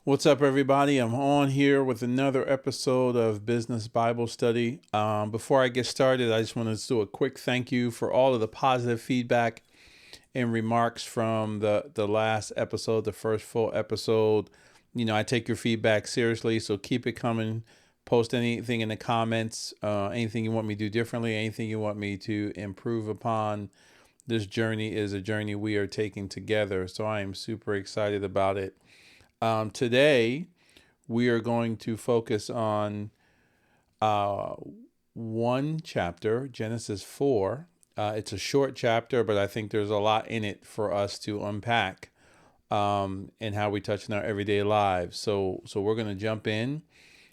What's up, everybody? I'm on here with another episode of Business Bible Study. Before I get started, I just want to do a quick thank you for all of the positive feedback and remarks from the last episode, the first full episode. I take your feedback seriously, so keep it coming. Post anything in the comments, anything you want me to do differently, anything you want me to improve upon. This journey is a journey we are taking together, so I am super excited about it. Today, we are going to focus on one chapter, Genesis 4. It's a short chapter, but I think there's a lot in it for us to unpack and how we touch in our everyday lives. So we're going to jump in.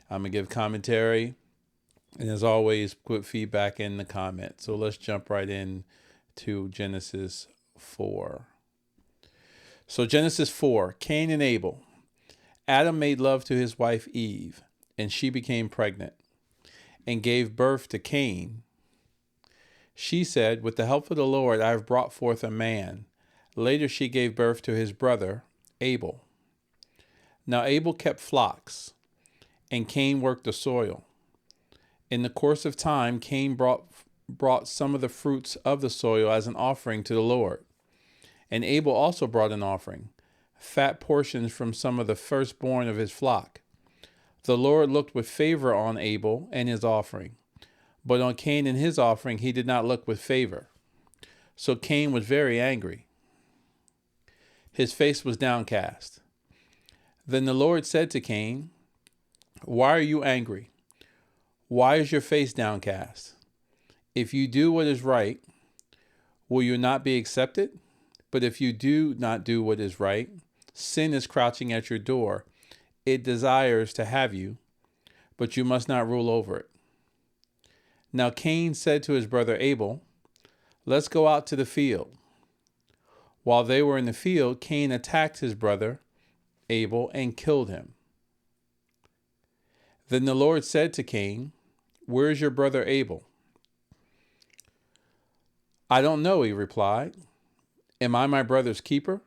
I'm going to give commentary. And as always, put feedback in the comments. So let's jump right in to Genesis 4. So Genesis 4, Cain and Abel. Adam made love to his wife Eve, and she became pregnant and gave birth to Cain. She said, "With the help of the Lord, I have brought forth a man." Later she gave birth to his brother, Abel. Now Abel kept flocks, and Cain worked the soil. In the course of time, Cain brought some of the fruits of the soil as an offering to the Lord. And Abel also brought an offering, fat portions from some of the firstborn of his flock. The Lord looked with favor on Abel and his offering, but on Cain and his offering he did not look with favor. So Cain was very angry. His face was downcast. Then the Lord said to Cain, "Why are you angry? Why is your face downcast? If you do what is right, will you not be accepted? But if you do not do what is right, sin is crouching at your door. It desires to have you, but you must not rule over it." Now Cain said to his brother Abel, "Let's go out to the field." While they were in the field, Cain attacked his brother Abel and killed him. Then the Lord said to Cain, "Where is your brother Abel?" "I don't know," he replied. "Am I my brother's keeper?"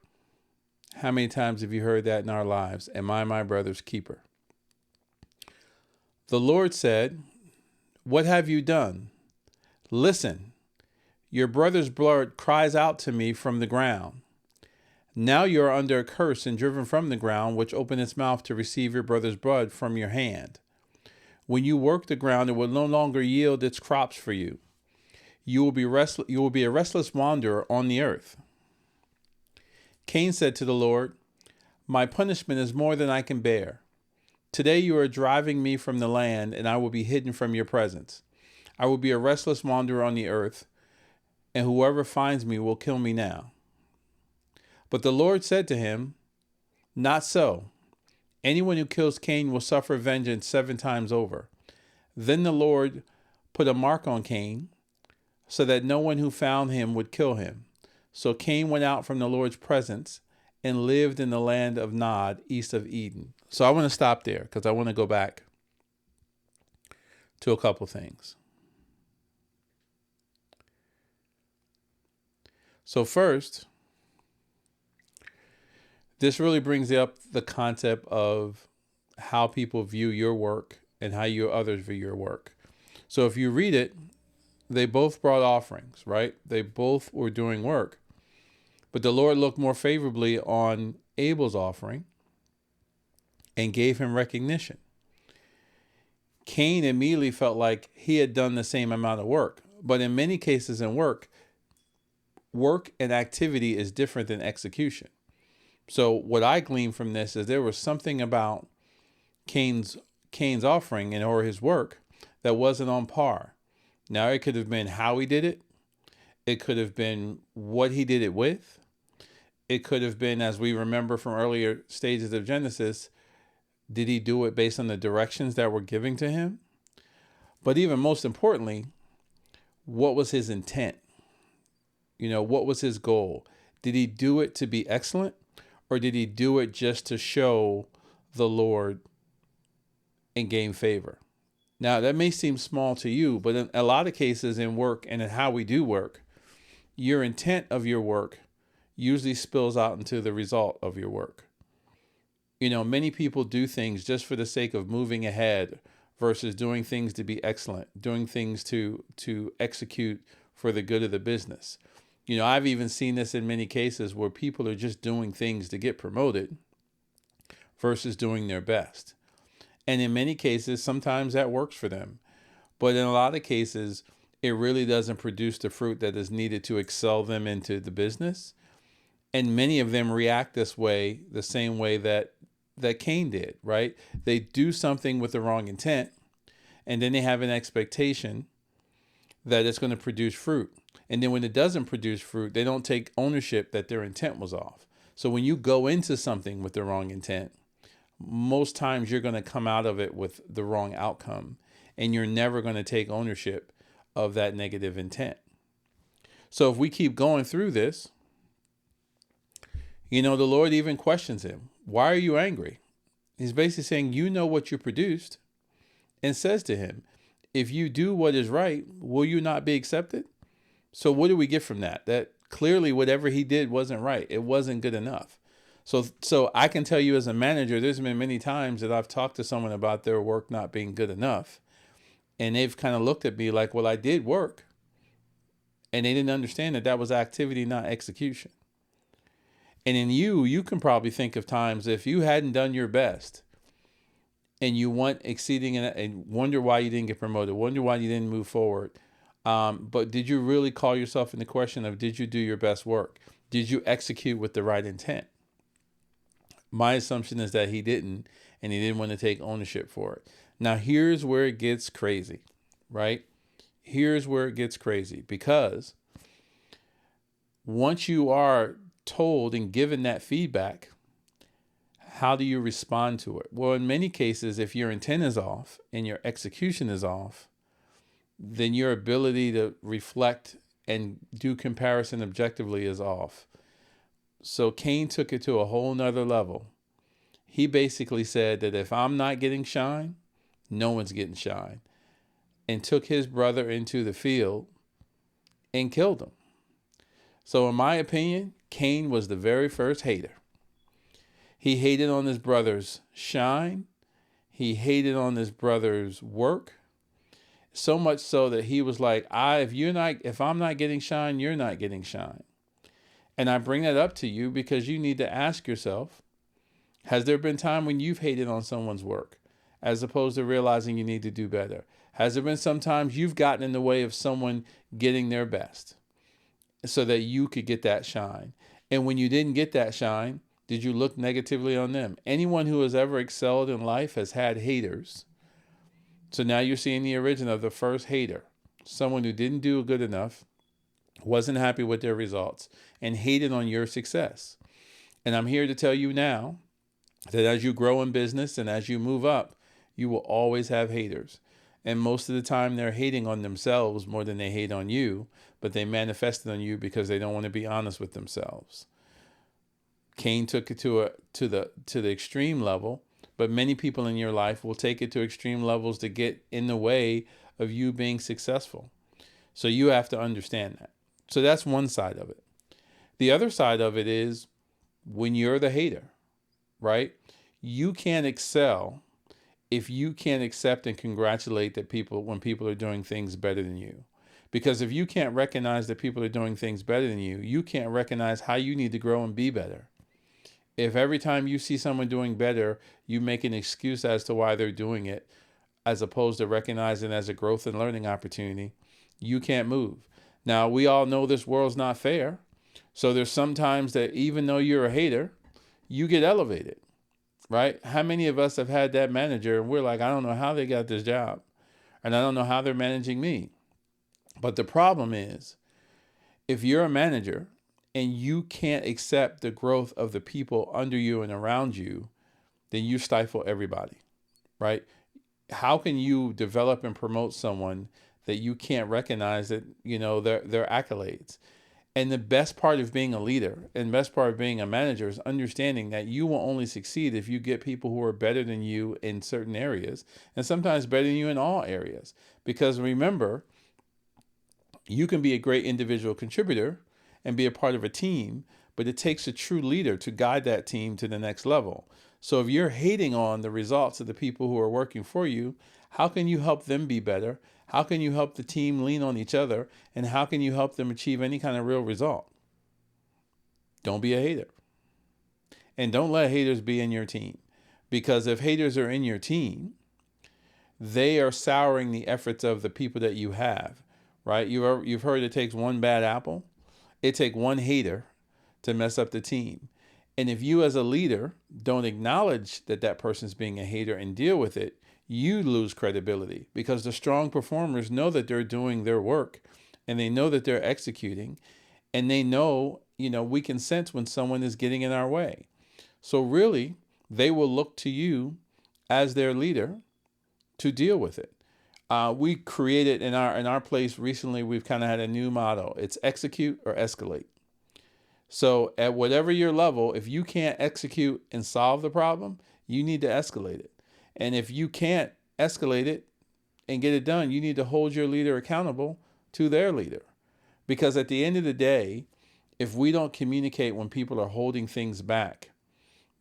How many times have you heard that in our lives? Am I my brother's keeper? The Lord said, "What have you done? Listen, your brother's blood cries out to me from the ground. Now you are under a curse and driven from the ground, which opened its mouth to receive your brother's blood from your hand. When you work the ground, it will no longer yield its crops for you. You will be a restless wanderer on the earth." Cain said to the Lord, "My punishment is more than I can bear. Today you are driving me from the land, and I will be hidden from your presence. I will be a restless wanderer on the earth, and whoever finds me will kill me now." But the Lord said to him, "Not so. Anyone who kills Cain will suffer vengeance 7 times over." Then the Lord put a mark on Cain, so that no one who found him would kill him. So Cain went out from the Lord's presence and lived in the land of Nod, east of Eden. So I want to stop there because I want to go back to a couple things. So first, this really brings up the concept of how people view your work and how others view your work. So if you read it, they both brought offerings, right? They both were doing work. But the Lord looked more favorably on Abel's offering and gave him recognition. Cain immediately felt like he had done the same amount of work. But in many cases in work and activity is different than execution. So what I gleaned from this is there was something about Cain's offering or his work that wasn't on par. Now, it could have been how he did it. It could have been what he did it with. It could have been, as we remember from earlier stages of Genesis, did he do it based on the directions that were given to him? But even most importantly, what was his intent? What was his goal? Did he do it to be excellent, or did he do it just to show the Lord and gain favor? Now, that may seem small to you, but in a lot of cases in work and in how we do work, your intent of your work usually spills out into the result of your work. Many people do things just for the sake of moving ahead versus doing things to be excellent, doing things to execute for the good of the business. I've even seen this in many cases where people are just doing things to get promoted versus doing their best. And in many cases, sometimes that works for them. But in a lot of cases, it really doesn't produce the fruit that is needed to excel them into the business. And many of them react this way, the same way that Cain did, right? They do something with the wrong intent, and then they have an expectation that it's going to produce fruit. And then when it doesn't produce fruit, they don't take ownership that their intent was off. So when you go into something with the wrong intent, most times you're going to come out of it with the wrong outcome, and you're never going to take ownership of that negative intent. So if we keep going through this, the Lord even questions him. Why are you angry? He's basically saying, you know what you produced, and says to him, if you do what is right, will you not be accepted? So what do we get from that? That clearly whatever he did wasn't right. It wasn't good enough. So I can tell you as a manager, there's been many times that I've talked to someone about their work not being good enough. And they've kind of looked at me like, well, I did work. And they didn't understand that was activity, not execution. And in you can probably think of times if you hadn't done your best and you weren't exceeding and wonder why you didn't get promoted, wonder why you didn't move forward. But did you really call yourself in the question of, did you do your best work? Did you execute with the right intent? My assumption is that he didn't, and he didn't want to take ownership for it. Now, here's where it gets crazy, right? Here's where it gets crazy, because once you are told and given that feedback, how do you respond to it? Well, in many cases, if your intent is off and your execution is off, then your ability to reflect and do comparison objectively is off. So Cain took it to a whole nother level. He basically said that if I'm not getting shine, no one's getting shine, and took his brother into the field and killed him. So in my opinion, Cain was the very first hater. He hated on his brother's shine. He hated on his brother's work. So much so that he was like, if I'm not getting shine, you're not getting shine. And I bring that up to you because you need to ask yourself, has there been time when you've hated on someone's work as opposed to realizing you need to do better? Has there been some times you've gotten in the way of someone getting their best so that you could get that shine? And when you didn't get that shine, did you look negatively on them? Anyone who has ever excelled in life has had haters. So now you're seeing the origin of the first hater, someone who didn't do good enough, wasn't happy with their results, and hated on your success. And I'm here to tell you now that as you grow in business and as you move up, you will always have haters. And most of the time they're hating on themselves more than they hate on you, but they manifest it on you because they don't want to be honest with themselves. Cain took it to the extreme level, but many people in your life will take it to extreme levels to get in the way of you being successful. So you have to understand that. So that's one side of it. The other side of it is when you're the hater, right? You can't excel if you can't accept and congratulate when people are doing things better than you. Because if you can't recognize that people are doing things better than you, you can't recognize how you need to grow and be better. If every time you see someone doing better, you make an excuse as to why they're doing it, as opposed to recognizing it as a growth and learning opportunity, you can't move. Now, we all know this world's not fair. So there's sometimes that even though you're a hater, you get elevated, right? How many of us have had that manager and we're like, I don't know how they got this job, and I don't know how they're managing me. But the problem is, if you're a manager and you can't accept the growth of the people under you and around you, then you stifle everybody, right? How can you develop and promote someone that you can't recognize that, their accolades? And the best part of being a leader and best part of being a manager is understanding that you will only succeed if you get people who are better than you in certain areas, and sometimes better than you in all areas. Because remember, you can be a great individual contributor and be a part of a team, but it takes a true leader to guide that team to the next level. So if you're hating on the results of the people who are working for you, how can you help them be better? How can you help the team lean on each other? And how can you help them achieve any kind of real result? Don't be a hater. And don't let haters be in your team. Because if haters are in your team, they are souring the efforts of the people that you have, right? You've heard it takes one bad apple. It takes one hater to mess up the team. And if you as a leader don't acknowledge that that person's being a hater and deal with it, you lose credibility, because the strong performers know that they're doing their work and they know that they're executing, and they know, we can sense when someone is getting in our way. So really, they will look to you as their leader to deal with it. We created in our place recently, we've kind of had a new motto. It's execute or escalate. So at whatever your level, if you can't execute and solve the problem, you need to escalate it. And if you can't escalate it and get it done, you need to hold your leader accountable to their leader. Because at the end of the day, if we don't communicate when people are holding things back,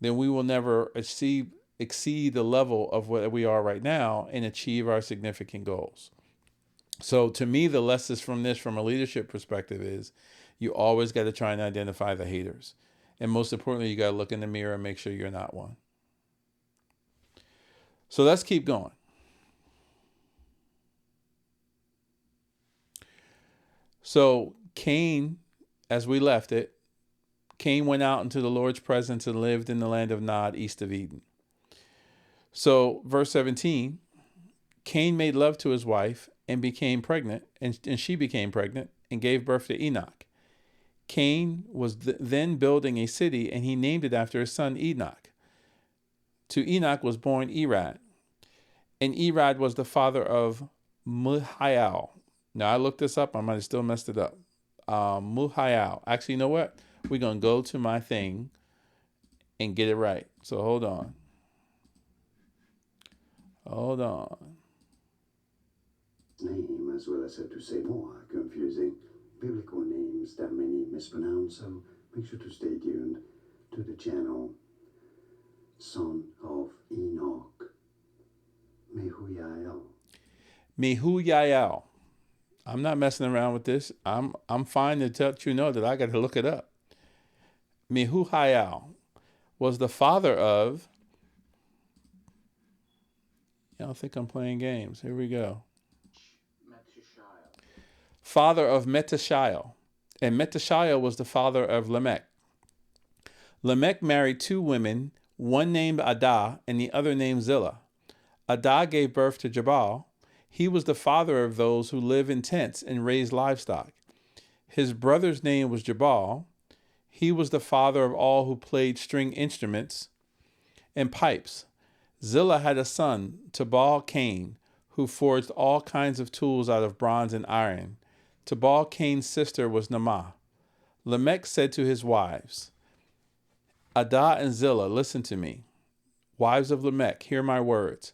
then we will never exceed the level of where we are right now and achieve our significant goals. So to me, the lessons from this, from a leadership perspective, is you always got to try and identify the haters. And most importantly, you got to look in the mirror and make sure you're not one. So let's keep going. So Cain, as we left it, Cain went out into the Lord's presence and lived in the land of Nod, east of Eden. So verse 17, Cain made love to his wife and became pregnant, and she became pregnant and gave birth to Enoch. Cain was then building a city, and he named it after his son Enoch. To Enoch was born Irad, and Irad was the father of Muhail. Now I looked this up, I might have still messed it up. Muhail. Actually, you know what? We're going to go to my thing and get it right. So hold on. Name, as well as how to say more confusing biblical names that many mispronounce, so make sure to stay tuned to the channel. Son of Enoch, Mehujael. Mehujael. I'm not messing around with this. I'm fine to let you know that I got to look it up. Mehujael was the father of, y'all think I'm playing games. Here we go. Father of Metushael. And Metushael was the father of Lamech. Lamech married two women, one named Adah and the other named Zillah. Adah gave birth to Jabal. He was the father of those who live in tents and raise livestock. His brother's name was Jabal. He was the father of all who played string instruments and pipes. Zillah had a son, Tubal Cain, who forged all kinds of tools out of bronze and iron. Tubal Cain's sister was Naamah. Lamech said to his wives, Adah and Zillah, listen to me. Wives of Lamech, hear my words.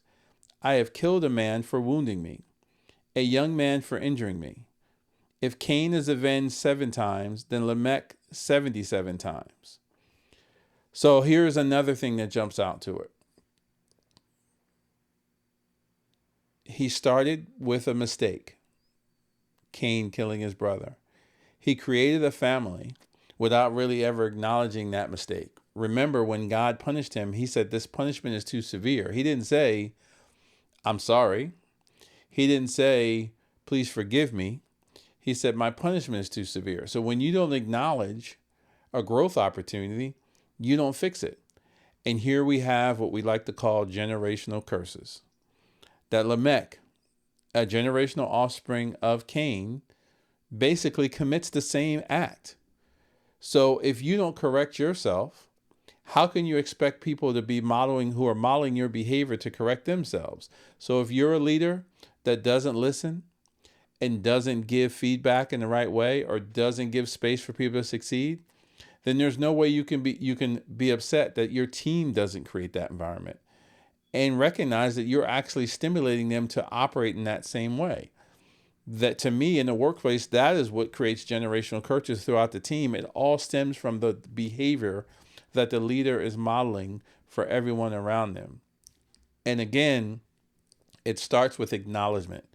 I have killed a man for wounding me, a young man for injuring me. If Cain is avenged 7 times, then Lamech 77 times. So here's another thing that jumps out to it. He started with a mistake, Cain killing his brother. He created a family without really ever acknowledging that mistake. Remember, when God punished him, he said, this punishment is too severe. He didn't say, I'm sorry. He didn't say, please forgive me. He said, my punishment is too severe. So when you don't acknowledge a growth opportunity, you don't fix it. And here we have what we like to call generational curses. That Lamech, a generational offspring of Cain, basically commits the same act. So if you don't correct yourself, how can you expect people to be who are modeling your behavior to correct themselves? So if you're a leader that doesn't listen and doesn't give feedback in the right way, or doesn't give space for people to succeed, then there's no way you can be upset that your team doesn't create that environment, and recognize that you're actually stimulating them to operate in that same way. That, to me, in the workplace, that is what creates generational curses throughout the team. It all stems from the behavior that the leader is modeling for everyone around them. And again, it starts with acknowledgement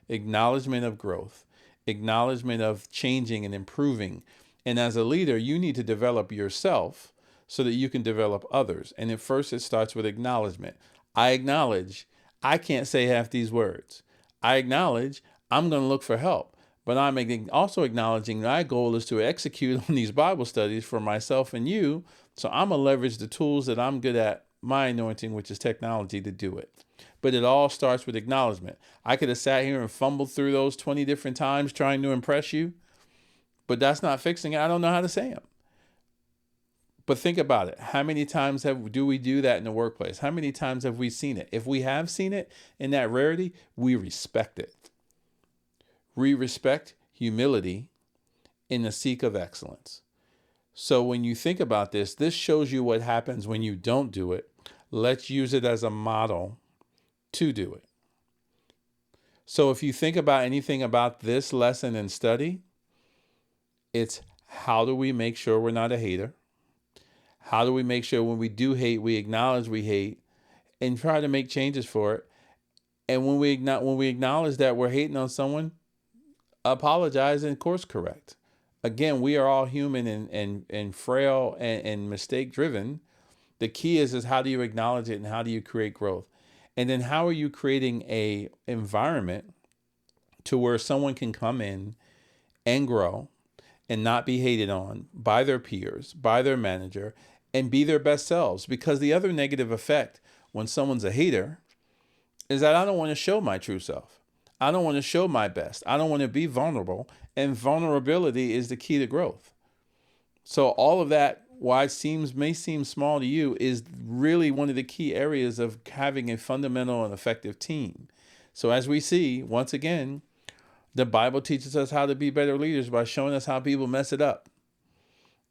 of growth, acknowledgement of changing and improving. And as a leader, you need to develop yourself so that you can develop others. And at first, it starts with acknowledgement. I acknowledge I can't say half these words. I acknowledge I'm going to look for help. But I'm also acknowledging my goal is to execute on these Bible studies for myself and you. So I'm going to leverage the tools that I'm good at, my anointing, which is technology, to do it. But it all starts with acknowledgement. I could have sat here and fumbled through those 20 different times trying to impress you, but that's not fixing it. I don't know how to say them. But think about it. How many times do we do that in the workplace? How many times have we seen it? If we have seen it in that rarity, we respect it. We respect humility in the seek of excellence. So when you think about this, this shows you what happens when you don't do it. Let's use it as a model to do it. So if you think about anything about this lesson and study, it's how do we make sure we're not a hater? How do we make sure when we do hate, we acknowledge we hate and try to make changes for it? And when we acknowledge that we're hating on someone, apologize and course correct. Again, we are all human and frail and mistake driven. The key is how do you acknowledge it and how do you create growth? And then how are you creating a environment to where someone can come in and grow and not be hated on by their peers, by their manager, and be their best selves? Because the other negative effect when someone's a hater is that I don't want to show my true self. I don't want to show my best. I don't want to be vulnerable. And vulnerability is the key to growth. So all of that, why it may seem small to you, is really one of the key areas of having a fundamental and effective team. So as we see, once again, the Bible teaches us how to be better leaders by showing us how people mess it up.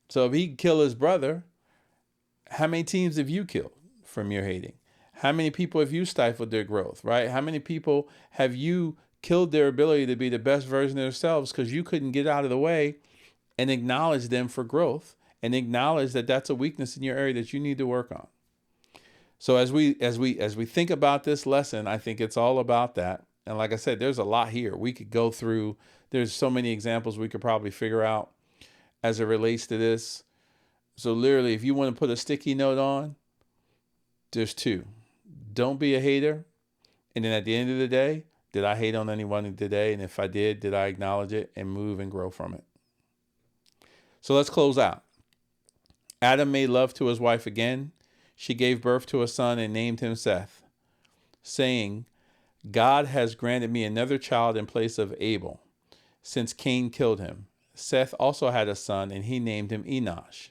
So if he can kill his brother, how many teams have you killed from your hating? How many people have you stifled their growth, right? How many people have you killed their ability to be the best version of themselves because you couldn't get out of the way and acknowledge them for growth and acknowledge that that's a weakness in your area that you need to work on? So as we think about this lesson, I think it's all about that. And like I said, there's a lot here. We could go through, there's so many examples we could probably figure out as it relates to this. So literally, if you want to put a sticky note on, there's two. Don't be a hater. And then at the end of the day, did I hate on anyone today? And if I did I acknowledge it and move and grow from it? So let's close out. Adam made love to his wife again. She gave birth to a son and named him Seth, saying, God has granted me another child in place of Abel, since Cain killed him. Seth also had a son, and he named him Enosh.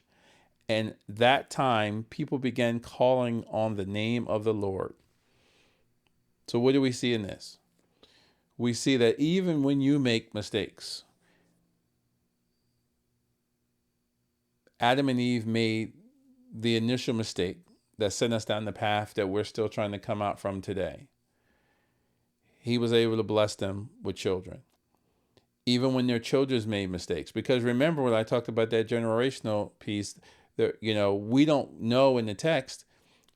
And that time, people began calling on the name of the Lord. So what do we see in this? We see that even when you make mistakes, Adam and Eve made the initial mistake that sent us down the path that we're still trying to come out from today. He was able to bless them with children, even when their children made mistakes. Because remember when I talked about that generational piece, that, we don't know in the text,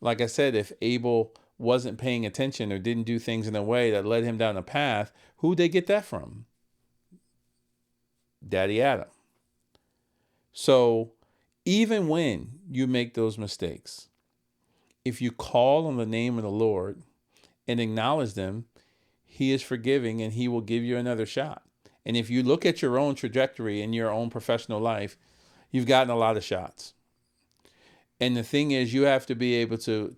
like I said, if Abel wasn't paying attention or didn't do things in a way that led him down a path, who'd they get that from? Daddy Adam. So even when you make those mistakes, if you call on the name of the Lord and acknowledge them, he is forgiving and he will give you another shot. And if you look at your own trajectory in your own professional life, you've gotten a lot of shots. And the thing is, you have to be able to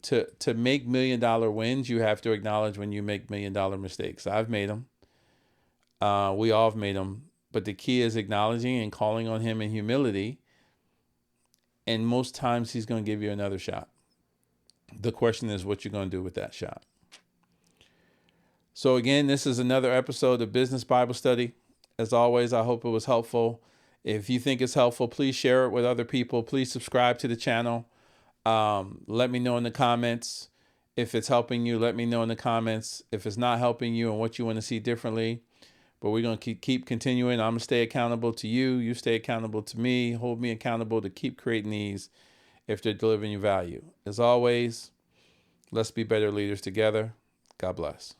make $1 million wins. You have to acknowledge when you make $1 million mistakes. I've made them. We all have made them. But the key is acknowledging and calling on him in humility. And most times he's going to give you another shot. The question is what you're going to do with that shot. So again, this is another episode of Business Bible Study. As always, I hope it was helpful. If you think it's helpful, please share it with other people. Please subscribe to the channel. Let me know in the comments if it's helping you. Let me know in the comments if it's not helping you and what you want to see differently. But we're going to keep continuing. I'm going to stay accountable to you. You stay accountable to me. Hold me accountable to keep creating these if they're delivering you value. As always, let's be better leaders together. God bless.